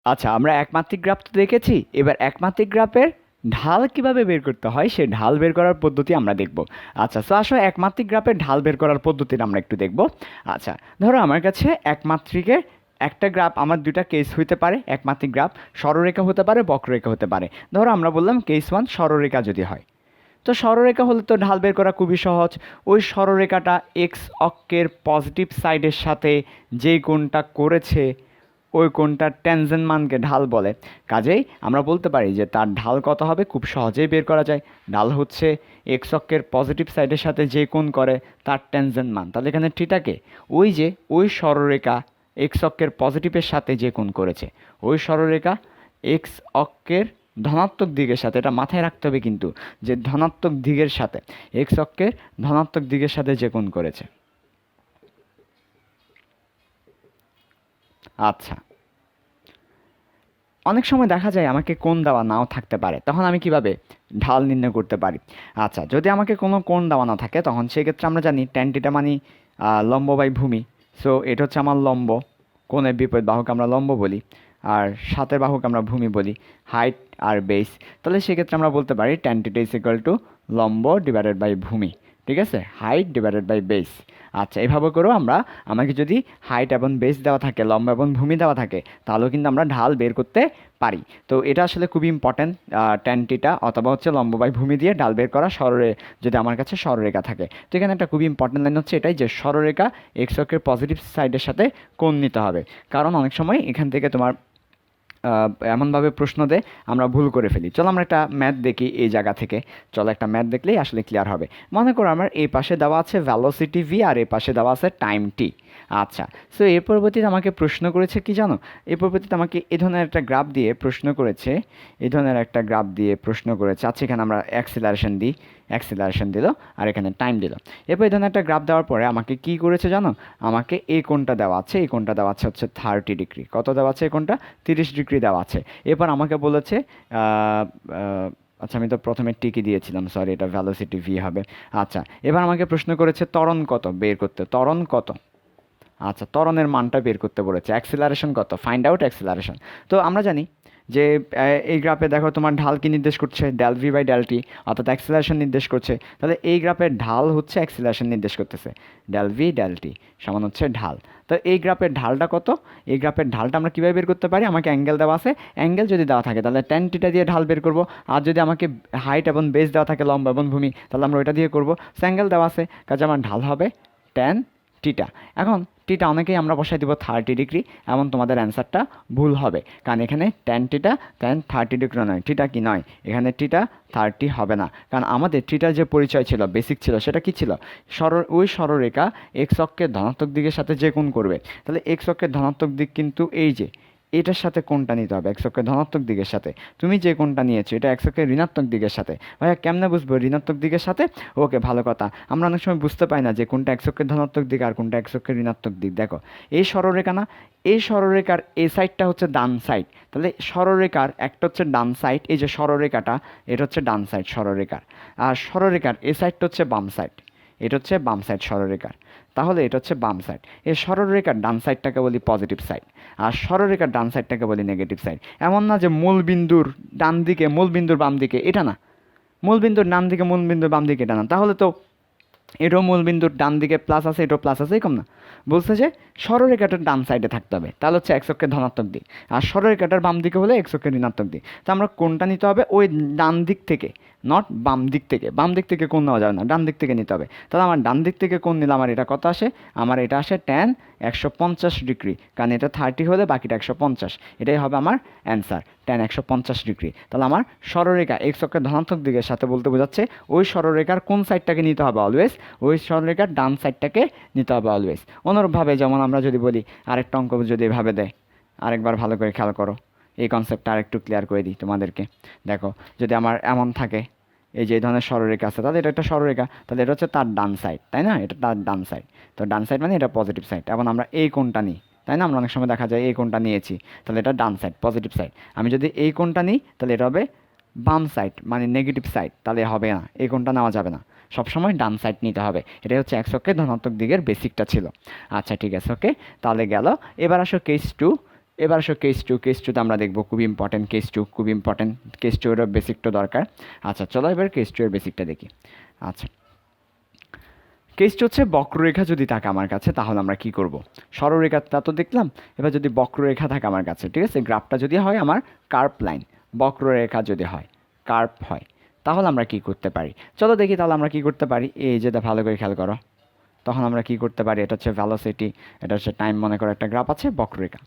আচ্ছা, আমরা একমাত্রিক গ্রাফ তো দেখেছি, এবার একমাত্রিক গ্রাফের ঢাল কিভাবে বের করতে হয় সেই ঢাল বের করার পদ্ধতি আমরা দেখব। আচ্ছা, তো আসলে একমাত্রিক গ্রাফের ঢাল বের করার পদ্ধতিটা আমরা একটু দেখব। আচ্ছা, ধরো আমার কাছে একমাত্রিকের একটা গ্রাফ, আমার দুইটা কেস হইতে পারে। একমাত্রিক গ্রাফ সরলরেখা হতে পারে, বক্ররেখা হতে পারে। ধরো আমরা বললাম কেস ওয়ান সরলরেখা যদি হয়, তো সরলরেখা হলে তো ঢাল বের করা খুবই সহজ। ওই সরলরেখাটা এক্স অক্ষের পজিটিভ সাইডের সাথে যেই কোণটা করেছে ওই কোণটার ট্যানজেন্ট মানকে ঢাল বলে। কাজেই আমরা বলতে পারি যে তার ঢাল কত হবে, খুব সহজেই বের করা যায়। ঢাল হচ্ছে এক্স অক্ষের পজিটিভ সাইডের সাথে যে কোণ করে তার ট্যানজেন্ট মান। তাহলে এখানে থিটাকে ওই যে ওই সরলরেখা এক্স অক্ষের পজিটিভের সাথে যে কোণ করেছে ওই সরলরেখা এক্স অক্ষের ধনাত্মক দিকের সাথে, এটা মাথায় রাখতে হবে কিন্তু, যে ধনাত্মক দিকের সাথে এক্স অক্ষের ধনাত্মক দিকের সাথে যে কোণ করেছে। আচ্ছা, অনেক সময় দেখা যায় আমাকে কোণ দেওয়া নাও থাকতে পারে, তখন আমি কিভাবে ঢাল নির্ণয় করতে পারি? আচ্ছা, যদি আমাকে কোনো কোণ দেওয়া না থাকে তখন সেক্ষেত্রে আমরা জানি ট্যান থিটা মানে লম্ব বাই ভূমি। সো এটা হচ্ছে আমার লম্ব, কোণের বিপরীত বাহুকে আমরা লম্ব বলি, আর সাথের বাহুকে আমরা ভূমি বলি, হাইট আর বেস। তাহলে সেক্ষেত্রে আমরা বলতে পারি tan theta is equal to লম্ব ডিভাইডেড বাই ভূমি। ঠিক আছে, হাইট ডিভাইডেড বাই বেস। আচ্ছা, এভাবে করেও আমরা, আমাকে যদি হাইট এবং বেস দেওয়া থাকে, লম্ব এবং ভূমি দেওয়া থাকে, তাহলেও কিন্তু আমরা ঢাল বের করতে পারি। তো এটা আসলে খুবই ইম্পর্ট্যান্ট, ট্যান থিটা অথবা হচ্ছে লম্ব বাই ভূমি দিয়ে ঢাল বের করা, যদি আমার কাছে সরলরেখা থাকে। তো এখানে একটা খুবই ইম্পর্ট্যান্ট লাইন হচ্ছে এটাই, যে সরলরেখা এক্স অক্ষের পজিটিভ সাইডের সাথে কোণ নিতে হবে। কারণ অনেক সময় এখান থেকে তোমার এমনভাবে প্রশ্ন দেয় আমরা ভুল করে ফেলি। চলো আমরা একটা ম্যাথ দেখি এই জায়গা থেকে। চলো একটা ম্যাথ দেখলেই আসলে ক্লিয়ার হবে। মনে করো আমার এই পাশে দেওয়া আছে ভ্যালোসিটি ভি আর এই পাশে দেওয়া আছে টাইম টি। আচ্ছা, সো এর পরবর্তীতে আমাকে প্রশ্ন করেছে কি জানো? এর পরবর্তীতে আমাকে এই ধরনের একটা গ্রাফ দিয়ে প্রশ্ন করেছে, এই ধরনের একটা গ্রাফ দিয়ে প্রশ্ন করেছে। আচ্ছা, এখানে আমরা অ্যাক্সিলারেশন দিই, অ্যাক্সিলারেশন দিল আর এখানে টাইম দিল। এরপর এই ধরনের একটা গ্রাফ দেওয়ার পরে আমাকে কি করেছে জানো? আমাকে এই কোণটা দেওয়া আছে, এই কোণটা দেওয়া আছে হচ্ছে 30 ডিগ্রি। কত দেওয়া আছে? এই কোণটা 30 ডিগ্রি দেওয়া আছে। এরপর আমাকে বলেছে আচ্ছা, আমি তো প্রথমে টিকি দিয়েছিলাম, সরি, এটা ভ্যালোসিটি ভি হবে। আচ্ছা, এবার আমাকে প্রশ্ন করেছে ত্বরণ কত বের করতে, ত্বরণ কত। আচ্ছা, ত্বরণের মানটা বের করতে বলেছে। অ্যাক্সিলারেশন কত, ফাইন্ড আউট অ্যাক্সিলারেশন। তো আমরা জানি যে এই গ্রাফে দেখো তোমার ঢাল কি নির্দেশ করছে, del v by del t, অর্থাৎ অ্যাক্সিলারেশন নির্দেশ করছে। তাহলে এই গ্রাফের ঢাল হচ্ছে অ্যাক্সিলারেশন নির্দেশ করতেছে, ডেল ভি ডেল টি সমান হচ্ছে ঢাল। তো এই গ্রাফের ঢালটা কত? এই গ্রাফের ঢালটা আমরা কীভাবে বের করতে পারি? আমাকে অ্যাঙ্গেল দেওয়া আছে, অ্যাঙ্গেল যদি দেওয়া থাকে তাহলে ট্যান টিটা দিয়ে ঢাল বের করবো। আর যদি আমাকে হাইট এবং বেস দেওয়া থাকে, লম্ব এবং ভূমি, তাহলে আমরা ওইটা দিয়ে করবো। অ্যাঙ্গেল দেওয়া আছে, কাজে আমার ঢাল হবে ট্যান টিটা। এখন টিটা অনেকেই আমরা বসাই দিব 30 ডিগ্রি, এমন তোমাদের অ্যান্সারটা ভুল হবে, কারণ এখানে ট্যান টিটা 30 ডিগ্রি নয়, টিটা কি নয়, এখানে টিটা 30 হবে না। কারণ আমাদের টিটার যে পরিচয় ছিল, বেসিক ছিল, সেটা কি ছিল? ওই সরলরেখা এক্স অক্ষের ধনাত্মক দিকের সাথে যে কোণ করবে, তাহলে এক্স অক্ষের ধনাত্মক দিক কিন্তু এই যে এটার সাথে কোণটা নিতে হবে, এক্স অক্ষের ধনাত্মক দিকের সাথে। তুমি যে কোণটা নিয়েছো এটা এক্স অক্ষের ঋণাত্মক দিকের সাথে। ভাইয়া কেমনে বুঝবো ঋণাত্মক দিকের সাথে? ওকে, ভালো কথা। আমরা অনেক সময় বুঝতে পাই না যে কোনটা এক্স অক্ষের ধনাত্মক দিক আর কোনটা এক্স অক্ষের ঋণাত্মক দিক। দেখো, এই সরলরেখা না, এই সরলরেখার এই সাইডটা হচ্ছে ডান সাইড। তাহলে সরলরেখার একটা হচ্ছে ডান সাইড, এই যে সরলরেখাটা, এটা হচ্ছে ডান সাইড সরলরেখার। আর সরলরেখার এই সাইডটা হচ্ছে বাম সাইড, এটা হচ্ছে বাম সাইড সরলরেখার। তাহলে এটা হচ্ছে বাম সাইড। এই সরলরেখার ডান সাইডটাকে বলি পজিটিভ সাইড, আর সরলরেখার ডান সাইডটাকে বলি নেগেটিভ সাইড। এমন না যে মূল বিন্দুর ডান দিকে, মূল বিন্দুর বাম দিকে, এটা না। মূল বিন্দুর ডান দিকে, মূল বিন্দুর বাম দিকে, এটা না। তাহলে তো এটাও মূল বিন্দুর ডান দিকে প্লাস আছে, এটাও প্লাস আছে, এরকম না। বলছে যে সরলরেখাটার ডান সাইডে থাকতে হবে, তাহলে হচ্ছে এক্স অক্ষের ধনাত্মক দিক, আর সরলরেখাটার বাম দিকে হলে এক্স অক্ষের ঋণাত্মক দিক। তো আমরা কোনটা নিতে হবে? ওই ডান দিক থেকে, নট বাম দিক থেকে। বাম দিক থেকে কোণ নেওয়া যাবে না, ডান দিক থেকে নিতে হবে। তাহলে আমার ডান দিক থেকে কোণ নিলে আমার এটা কত আসে? আমার এটা আসে ট্যান 150 ডিগ্রি, কারণ এটা 30 হলে বাকিটা 150। এটাই হবে আমার অ্যান্সার, ট্যান 150 ডিগ্রি। তাহলে আমার সরলরেখা এক্স অক্ষের ধনাত্মক দিকের সাথে বলতে বোঝাচ্ছে ওই সরলরেখার কোন সাইডটাকে নিতে হবে অলওয়েজ? ওই সরলরেখার ডান সাইডটাকে নিতে হবে অলওয়েজ। অনুরূপভাবে যেমন আমরা যদি বলি, আরেকটা অঙ্ক যদি এভাবে দেয়, আরেকবার ভালো করে খেয়াল করো, এই কনসেপ্টটা আরেকটু ক্লিয়ার করে দিই তোমাদেরকে। দেখো, যদি আমার এমন থাকে, এই যে এই ধরনের সরলরেখা আছে, তাহলে এটা একটা সরলরেখা, তাহলে এটা হচ্ছে তার ডান সাইড, তাই না? এটা তার ডান সাইড, তো ডান সাইড মানে এটা পজিটিভ সাইড। এখন আমরা এই কোণটা নিই, তাই না? আমরা অনেক সময় দেখা যায় এই কোণটা নিয়েছি, তাহলে এটা ডান সাইড, পজিটিভ সাইড। আমি যদি এই কোণটা নিই তাহলে এটা হবে বাম সাইড, মানে নেগেটিভ সাইড, তাহলে হবে না, এই কোণটা নেওয়া যাবে না, সবসময় ডান সাইড নিতে হবে। এটাই হচ্ছে এক্স অক্ষের ধনাত্মক দিকের বেসিকটা ছিল। আচ্ছা, ঠিক আছে, ওকে, তাহলে গেল। এবার আসো কেস টু। এবার আসো কেস টুতে আমরা দেখবো খুব ইম্পর্টেন্ট খুব ইম্পর্টেন্ট কেস টু এর বেসিকটা দরকার। আচ্ছা চলো এবার কেস টু এর বেসিকটা দেখি। আচ্ছা কেসটা হচ্ছে বক্ররেখা যদি থাকে আমার কাছে তাহলে আমরা কি করব, সরলরেখাটা তো দেখলাম, এবার যদি বক্ররেখা থাকে আমার কাছে, ঠিক আছে, গ্রাফটা যদি হয় আমার কার্ভ লাইন, বক্ররেখা যদি হয় কার্ভ হয়, তাহলে আমরা কি করতে পারি, চলো দেখি তাহলে আমরা কি করতে পারি। এই যেটা ভালো করে খেয়াল করো, তখন আমরা কি করতে পারি, এটা হচ্ছে ভ্যালোসিটি, এটা হচ্ছে টাইম, মনে করো একটা গ্রাফ আছে বক্ররেখা।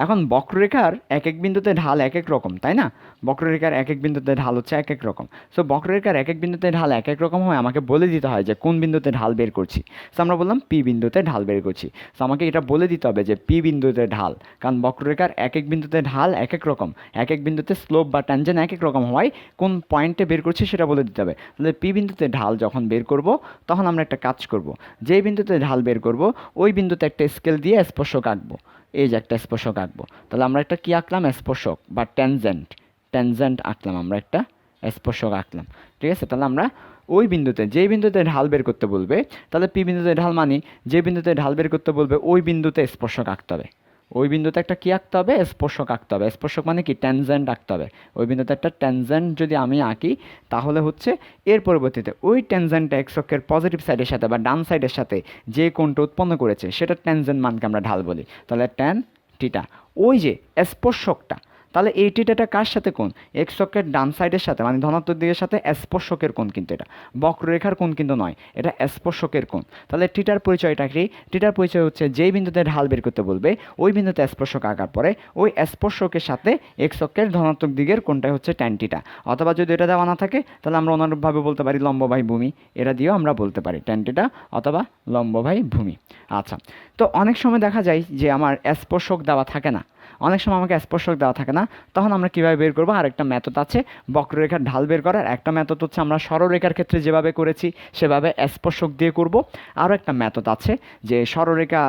এখন বক্ররেখার এক এক বিন্দুতে ঢাল এক এক রকম, তাই না, বক্ররেখার এক এক বিন্দুতে ঢাল হচ্ছে এক এক রকম। সো বক্ররেখার এক এক বিন্দুতে ঢাল এক এক রকম হয়, আমাকে বলে দিতে হয় যে কোন বিন্দুতে ঢাল বের করছি। সো আমরা বললাম পি বিন্দুতে ঢাল বের করছি। সো আমাকে এটা বলে দিতে হবে যে পি বিন্দুতে ঢাল, কারণ বক্ররেখার এক এক বিন্দুতে ঢাল এক এক রকম, এক এক বিন্দুতে স্লোপ বা ট্যানজেন্ট এক এক রকম হওয়ায় কোন পয়েন্টে বের করছি সেটা বলে দিতে হবে। তাহলে পি বিন্দুতে ঢাল যখন বের করব তখন আমরা একটা কাজ করব, যে বিন্দুতে ঢাল বের করব ওই বিন্দুতে একটা স্কেল দিয়ে স্পর্শক আঁকবো, এই যে একটা স্পর্শক আঁকবো। তাহলে আমরা একটা কি আঁকলাম, স্পর্শক বা ট্যানজেন্ট আঁকলাম, আমরা একটা স্পর্শক আঁকলাম, ঠিক আছে। তাহলে আমরা ওই বিন্দুতে, যেই বিন্দুতে ঢাল বের করতে বলবে, তাহলে পি বিন্দুতে ঢাল মানি যে বিন্দুতে ঢাল বের করতে বলবে ওই বিন্দুতে স্পর্শক আঁকতে হবে, ওই বিন্দুতে একটা কী আঁকতে হবে, স্পর্শক আঁকতে হবে। স্পর্শক মানে কি, ট্যানজেন্ট আঁকতে হবে। ওই বিন্দুতে একটা ট্যানজেন্ট যদি আমি আঁকি তাহলে হচ্ছে এর পরবর্তীতে ওই ট্যানজেন্টটা এক্স অক্ষের পজিটিভ সাইডের সাথে বা ডান সাইডের সাথে যে কোণটা উৎপন্ন করেছে সেটা ট্যানজেন্ট মানকে আমরা ঢাল বলি। তাহলে ট্যান টিটা, ওই যে স্পর্শকটা, তাহলে এই টিটাটা কার সাথে কোণ, এক্স অক্ষের ডান সাইডের সাথে মানে ধনাত্মক দিকের সাথে স্পর্শকের কোণ, কিন্তু এটা বক্ররেখার কোণ কিন্তু নয়, এটা স্পর্শকের কোণ। তাহলে টিটার পরিচয়টা কি, টিটার পরিচয় হচ্ছে যেই বিন্দুতে ঢাল বের করতে বলবে ওই বিন্দুতে স্পর্শক আঁকার পরে ওই স্পর্শকের সাথে এক্স অক্ষের ধনাত্মক দিকের কোণটা হচ্ছে ট্যান টিটা। অথবা যদি এটা দেওয়া না থাকে তাহলে আমরা অনুরূপভাবে বলতে পারি লম্ব বাই ভূমি, এটা দিয়েও আমরা বলতে পারি ট্যান টিটা অথবা লম্ব বাই ভূমি। আচ্ছা, তো অনেক সময় দেখা যায় যে আমার স্পর্শক দেওয়া থাকে না, অনেক সময় আমাকে স্পর্শক দেওয়া থাকে না, তখন আমরা কীভাবে বের করবো, আরেকটা মেথড আছে বক্ররেখার ঢাল বের করার। একটা মেথড হচ্ছে আমরা সরলরেখার ক্ষেত্রে যেভাবে করেছি সেভাবে স্পর্শক দিয়ে করব। আরও একটা মেথড আছে যে সরলরেখা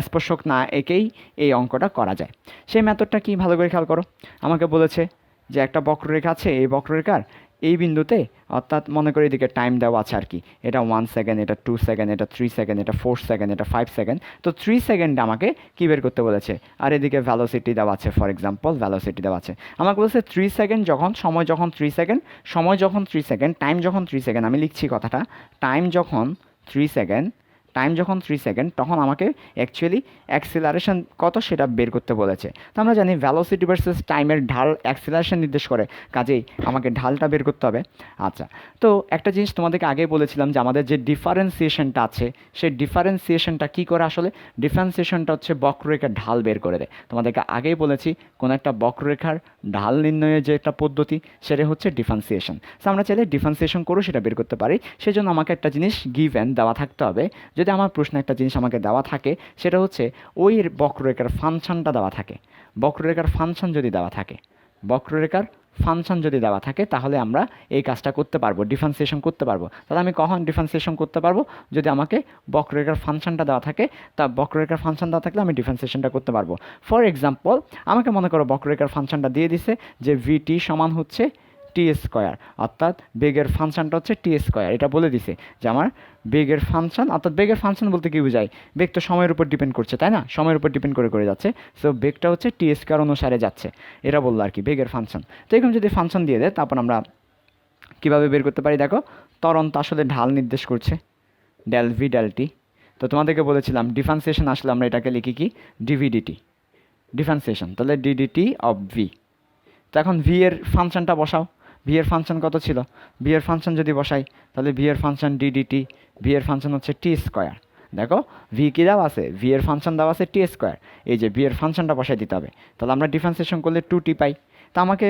স্পর্শক না এঁকেই এই অঙ্কটা করা যায়। সেই মেথডটা কি, ভালো করে খেয়াল করো। আমাকে বলেছে যে একটা বক্ররেখা আছে, এই বক্ররেখার এই বিন্দুতে, অর্থাৎ মনে করি এদিকে টাইম দেওয়া আছে আর কি, এটা 1 সেকেন্ড, এটা 2 সেকেন্ড, এটা 3 সেকেন্ড, এটা 4 সেকেন্ড, এটা 5 সেকেন্ড। তো 3 সেকেন্ডে আমাকে কী বের করতে বলেছে, আর এদিকে ভ্যালোসিটি দেওয়া আছে, ফর এক্সাম্পল ভ্যালোসিটি দেওয়া আছে। আমাকে বলেছে 3 সেকেন্ড যখন, সময় যখন 3 সেকেন্ড, সময় যখন 3 সেকেন্ড, টাইম যখন 3 সেকেন্ড, আমি লিখছি কথাটা, টাইম যখন 3 সেকেন্ড, টাইম যখন 3 সেকেন্ড, তখন আমাকে অ্যাকচুয়ালি অ্যাক্সিলারেশন কত সেটা বের করতে বলেছে। তো আমরা জানি ভ্যালোসিটি ভার্সেস টাইমের ঢাল অ্যাক্সিলারেশন নির্দেশ করে, কাজেই আমাকে ঢালটা বের করতে হবে। আচ্ছা, তো একটা জিনিস তোমাদেরকে আগেই বলেছিলাম যে আমাদের যে ডিফারেন্সিয়েশনটা আছে সেই ডিফারেন্সিয়েশনটা কী করে, আসলে ডিফারেন্সিয়েশনটা হচ্ছে বক্ররেখার ঢাল বের করে দেয়। তোমাদেরকে আগেই বলেছি কোনো একটা বক্ররেখার ঢাল নির্ণয়ের যে একটা পদ্ধতি সেটা হচ্ছে ডিফারেন্সিয়েশন। সো আমরা চাইলে ডিফারেন্সিয়েশন করে সেটা বের করতে পারি। সেজন্য আমাকে একটা জিনিস গিভেন দেওয়া থাকতে হবে। যদি আমার প্রশ্নে একটা জিনিস আমাকে দেওয়া থাকে সেটা হচ্ছে ওই বক্ররেখার ফাংশনটা দেওয়া থাকে, বক্ররেখার ফাংশন যদি দেওয়া থাকে, বক্ররেখার ফাংশন যদি দেওয়া থাকে তাহলে আমরা এই কাজটা করতে পারবো, ডিফারেন্সিয়েশন করতে পারবো। তাহলে আমি কখন ডিফারেন্সিয়েশন করতে পারবো, যদি আমাকে বক্ররেখার ফাংশনটা দেওয়া থাকে, তা বক্ররেখার ফাংশন দেওয়া থাকলে আমি ডিফারেন্সিয়েশনটা করতে পারবো। ফর এক্সাম্পল আমাকে মনে করো বক্ররেখার ফাংশনটা দিয়ে দিছে যে ভিটি সমান হচ্ছে টি স্কোয়ার, অর্থাৎ বেগের ফাংশনটা হচ্ছে টি স্কোয়ার, এটা বলে দিছে যে আমার বেগের ফাংশন, অর্থাৎ বেগের ফাংশন বলতে কী বোঝায়, বেগ তো সময়ের উপর ডিপেন্ড করছে, তাই না, সময়ের উপর ডিপেন্ড করে যাচ্ছে। সো বেগটা হচ্ছে টি স্কোয়ার অনুসারে যাচ্ছে, এটা বললো আর কি বেগের ফাংশন। তো এরকম যদি ফাংশন দিয়ে দেয় তারপর আমরা কীভাবে বের করতে পারি, দেখো ত্বরণ তো আসলে ঢাল নির্দেশ করছে, ডেল ভি ডেল টি। তো তোমাদেরকে বলেছিলাম ডিফারেন্সিয়েশন আসলে আমরা এটাকে লিখি কি, ডিভিডিটি, ডিফারেন্সিয়েশন, তাহলে ডিডিটি অফ ভি। তো এখন ভি এর ফাংশনটা বসাও, ভি এর ফাংশন কত ছিল, ভি এর ফাংশন যদি বসাই তাহলে ভি এর ফাংশন ডিডিটি, ভি এর ফাংশন হচ্ছে টি স্কোয়ার। দেখো ভি কী দেওয়া আছে, ভি এর ফাংশন দেওয়া আছে টি স্কোয়ার, এই যে ভি এর ফাংশনটা বসাই দিতে হবে। তাহলে আমরা ডিফারেন্সিয়েশন করলে 2t পাই। তো আমাকে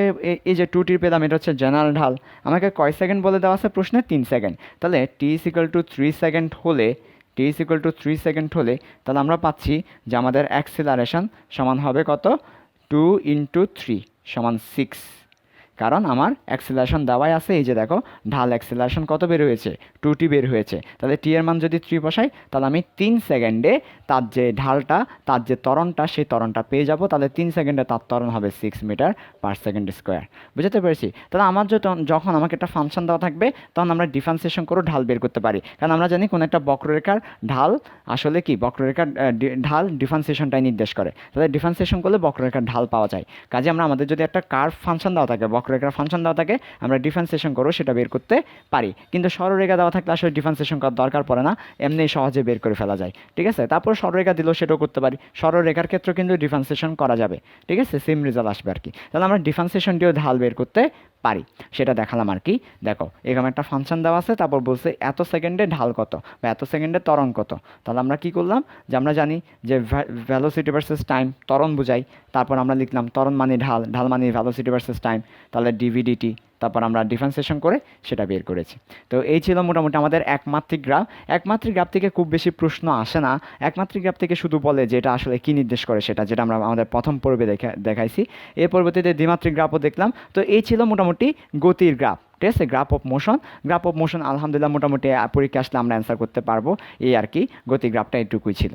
এই যে 2t পেলাম, এটা হচ্ছে জেনারেল ঢাল। আমাকে কয় সেকেন্ড বলে দেওয়া আছে প্রশ্নে, 3 সেকেন্ড। তাহলে টি ইজ ইকুয়াল টু 3 সেকেন্ড হলে, টি ইজ ইকুয়াল টু 3 সেকেন্ড হলে তাহলে আমরা পাচ্ছি যে আমাদের অ্যাক্সিলারেশন সমান হবে কত, 2 × 3 = 6। কারণ আমার অ্যাক্সিলারেশন দেওয়াই আছে, এই যে দেখো ঢাল অ্যাক্সিলারেশন কত বের হয়েছে, 2t বের হয়েছে। তাহলে টি এর মান যদি 3 বসাই তাহলে আমি 3 সেকেন্ডে তার যে ঢালটা, তার যে ত্বরণটা, সেই ত্বরণটা পেয়ে যাব। তাহলে 3 সেকেন্ডে তার ত্বরণ হবে 6 মিটার পার সেকেন্ড স্কোয়ার। বুঝতে পেরেছি? তাহলে আমার যখন আমাকে একটা ফাংশন দেওয়া থাকবে তখন আমরা ডিফারেন্সিয়েশন করে ঢাল বের করতে পারি, কারণ আমরা জানি কোনো একটা বক্ররেখার ঢাল আসলে কি, বক্ররেখার ঢাল ডিফারেন্সিয়েশনটাই নির্দেশ করে। তাহলে ডিফারেন্সিয়েশন করলে বক্ররেখার ঢাল পাওয়া যায়। কাজে আমাদের যদি একটা কার্ভ ফাংশন দেওয়া থাকে, বক্ররেখার ফাংশন দেওয়া থাকে, আমরা ডিফারেন্সিয়েশন করবো সেটা বের করতে পারি। কিন্তু সরলরেখা দেওয়া থাকলে আসলে ডিফারেন্সিয়েশন করার দরকার পড়ে না, এমনি সহজে বের করে ফেলা যায়। ঠিক আছে? তারপর সরলরেখা দিলেও সেটাও করতে পারি, সরলরেখার ক্ষেত্রে কিন্তু ডিফারেন্সিয়েশন করা যাবে। ঠিক আছে? সেম রেজাল্ট আসবে আর কি। তাহলে আমরা ডিফারেন্সিয়েশন দিয়েও ঢাল বের করতে পারি, সেটা দেখালাম আর কি। দেখো এরকম একটা ফাংশন দেওয়া আছে, তারপর বলছে এত সেকেন্ডে ঢাল কত বা এত সেকেন্ডে ত্বরণ কত। তাহলে আমরা কি করলাম, যে আমরা জানি যে ভ্যালোসিটি ভার্সেস টাইম ত্বরণ বোঝাই, তারপর আমরা লিখলাম ত্বরণ মানে ঢাল, ঢাল মানে ভ্যালোসিটি ভার্সেস টাইম, তাহলে ডিভিডিটি, তারপর আমরা ডিফারেন্সিয়েশন করে সেটা বের করেছি। তো এই ছিল মোটামুটি আমাদের একমাত্রিক গ্রাফ। একমাত্রিক গ্রাফ থেকে খুব বেশি প্রশ্ন আসে না, একমাত্রিক গ্রাফ থেকে শুধু বলে যে এটা আসলে কী নির্দেশ করে, সেটা যেটা আমরা আমাদের প্রথম পর্বে দেখাইছি। এর পরবর্তীতে দ্বিমাত্রিক গ্রাফও দেখলাম। তো এই ছিল মোটামুটি গতির গ্রাফ। ঠিক আছে? Graph of motion, graph of motion আলহামদুলিল্লাহ মোটামুটি পরীক্ষা আসলে আমরা অ্যান্সার করতে পারবো, এই আর কি। গতি গ্রাফটা এটুকুই ছিল।